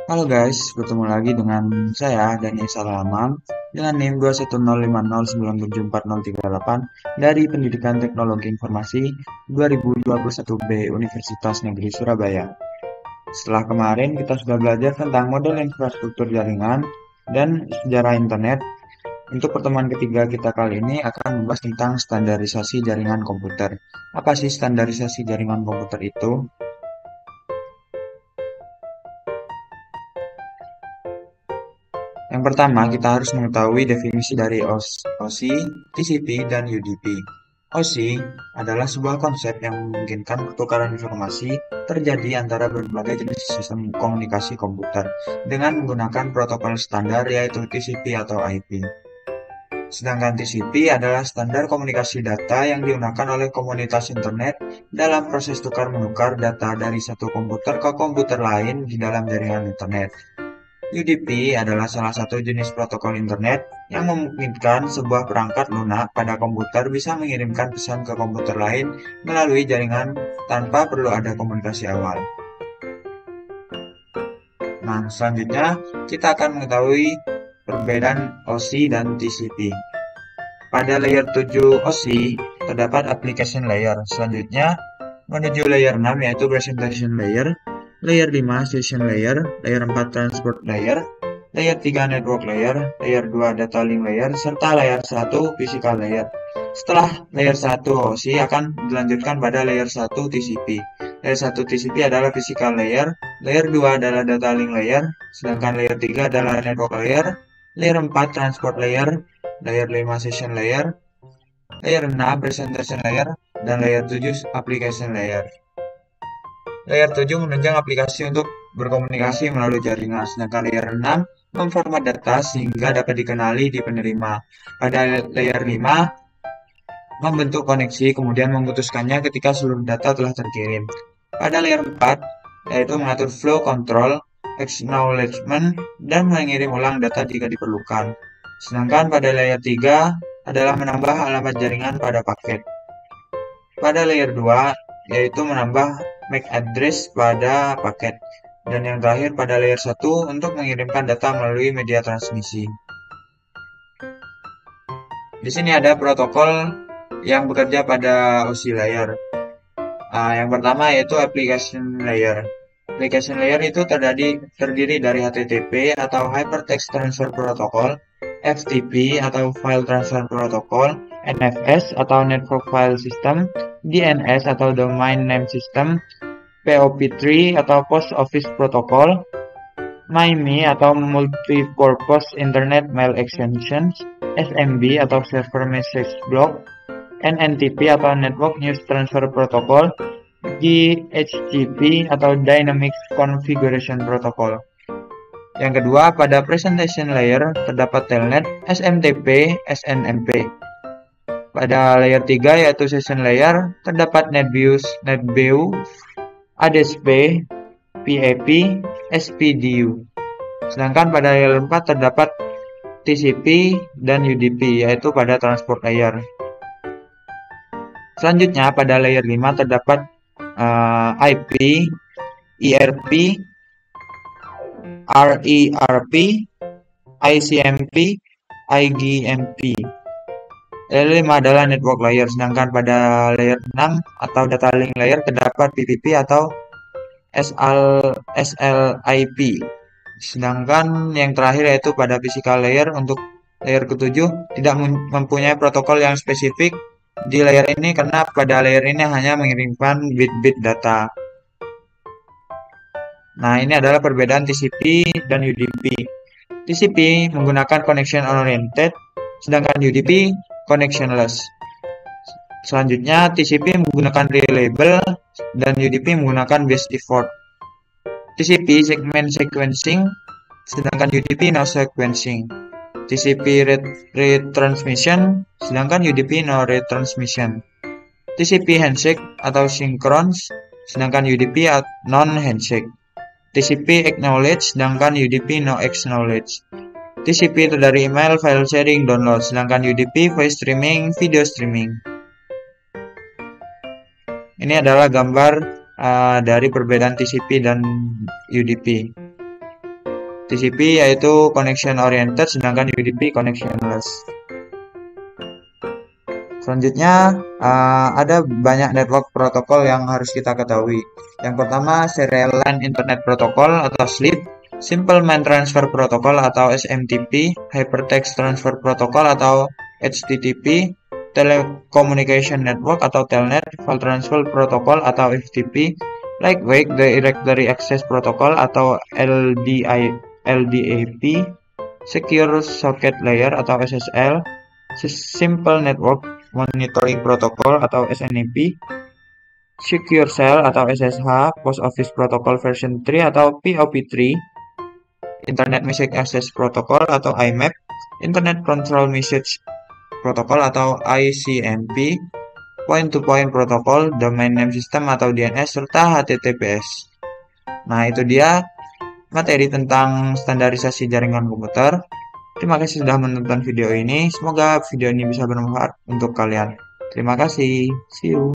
Halo guys, bertemu lagi dengan saya Dani Salamam dengan NIM 21050974038 dari Pendidikan Teknologi Informasi 2021B Universitas Negeri Surabaya. Setelah kemarin kita sudah belajar tentang model infrastruktur jaringan dan sejarah internet. Untuk pertemuan ketiga kita kali ini akan membahas tentang standarisasi jaringan komputer. Apa sih standarisasi jaringan komputer itu? Yang pertama, kita harus mengetahui definisi dari OSI, TCP, dan UDP. OSI adalah sebuah konsep yang memungkinkan pertukaran informasi terjadi antara berbagai jenis sistem komunikasi komputer dengan menggunakan protokol standar yaitu TCP atau IP. Sedangkan TCP adalah standar komunikasi data yang digunakan oleh komunitas internet dalam proses tukar-menukar data dari satu komputer ke komputer lain di dalam jaringan internet. UDP adalah salah satu jenis protokol internet yang memungkinkan sebuah perangkat lunak pada komputer bisa mengirimkan pesan ke komputer lain melalui jaringan tanpa perlu ada komunikasi awal. Nah, selanjutnya kita akan mengetahui perbedaan OSI dan TCP. Pada layer 7 OSI terdapat application layer. Selanjutnya menuju layer 6 yaitu presentation layer, layer 5 session layer, layer 4 transport layer, layer 3 network layer, layer 2 data link layer, serta layer 1 physical layer. Setelah layer 1 OSI akan dilanjutkan pada layer 1 TCP. Layer 1 TCP adalah physical layer, layer 2 adalah data link layer, sedangkan layer 3 adalah network layer 4 transport layer, layer 5 session layer, layer 6 presentation layer, dan layer 7 application layer. Layer 7 menunjang aplikasi untuk berkomunikasi melalui jaringan, sedangkan layer 6 memformat data sehingga dapat dikenali di penerima. Pada layer 5 membentuk koneksi kemudian memutuskannya ketika seluruh data telah terkirim. Pada layer 4 yaitu mengatur flow control, acknowledgement, dan mengirim ulang data jika diperlukan. Sedangkan pada layer 3 adalah menambah alamat jaringan pada paket. Pada layer 2 yaitu menambah MAC address pada paket. Dan yang terakhir pada layer 1 untuk mengirimkan data melalui media transmisi. Di sini ada protokol yang bekerja pada OSI layer. Yang pertama yaitu application layer. Application layer itu terdiri dari HTTP atau Hypertext Transfer Protocol, FTP atau File Transfer Protocol, NFS atau Network File System, DNS atau Domain Name System, POP3 atau Post Office Protocol, MIME atau Multipurpose Internet Mail Extensions, SMB atau Server Message Block, NNTP atau Network News Transfer Protocol, DHCP atau Dynamic Configuration Protocol. Yang kedua, pada presentation layer terdapat telnet, SMTP, SNMP. Pada layer 3 yaitu session layer terdapat NetBEU, ADSP, PAP, SPDU. Sedangkan pada layer 4 terdapat TCP dan UDP yaitu pada transport layer. Selanjutnya pada layer 5 terdapat IP, ERP, RERP, ICMP, IGMP. Layer 5 adalah network layer, sedangkan pada layer 6 atau data link layer terdapat PPP atau SLIP. Sedangkan yang terakhir yaitu pada physical layer untuk layer ke-7 tidak mempunyai protokol yang spesifik di layer ini karena pada layer ini hanya mengirimkan bit-bit data. Nah, ini adalah perbedaan TCP dan UDP. TCP menggunakan connection oriented, sedangkan UDP connectionless. Selanjutnya, TCP menggunakan reliable dan UDP menggunakan base effort. TCP segment sequencing, sedangkan UDP no sequencing. TCP retransmission, sedangkan UDP no retransmission. TCP handshake atau synchrons, sedangkan UDP non-handshake. TCP acknowledge, sedangkan UDP no acknowledge. TCP itu dari email, file sharing, download, sedangkan UDP voice streaming, video streaming. Ini adalah gambar dari perbedaan TCP dan UDP. TCP yaitu connection oriented, sedangkan UDP connectionless. Selanjutnya, ada banyak network protokol yang harus kita ketahui. Yang pertama, Serial Line Internet Protocol atau SLIT, Simple Mail Transfer Protocol atau SMTP, Hypertext Transfer Protocol atau HTTP, Telecommunication Network atau Telnet, File Transfer Protocol atau FTP, Lightweight Directory Access Protocol atau LDAP, Secure Socket Layer atau SSL, Simple Network Monitoring Protocol atau SNMP, Secure Shell atau SSH, Post Office Protocol version 3 atau POP3, Internet Message Access Protocol atau IMAP, Internet Control Message Protocol atau ICMP, Point-to-Point Protocol, Domain Name System atau DNS, serta HTTPS. Nah, itu dia materi tentang standarisasi jaringan komputer. Terima kasih sudah menonton video ini. Semoga video ini bisa bermanfaat untuk kalian. Terima kasih. See you.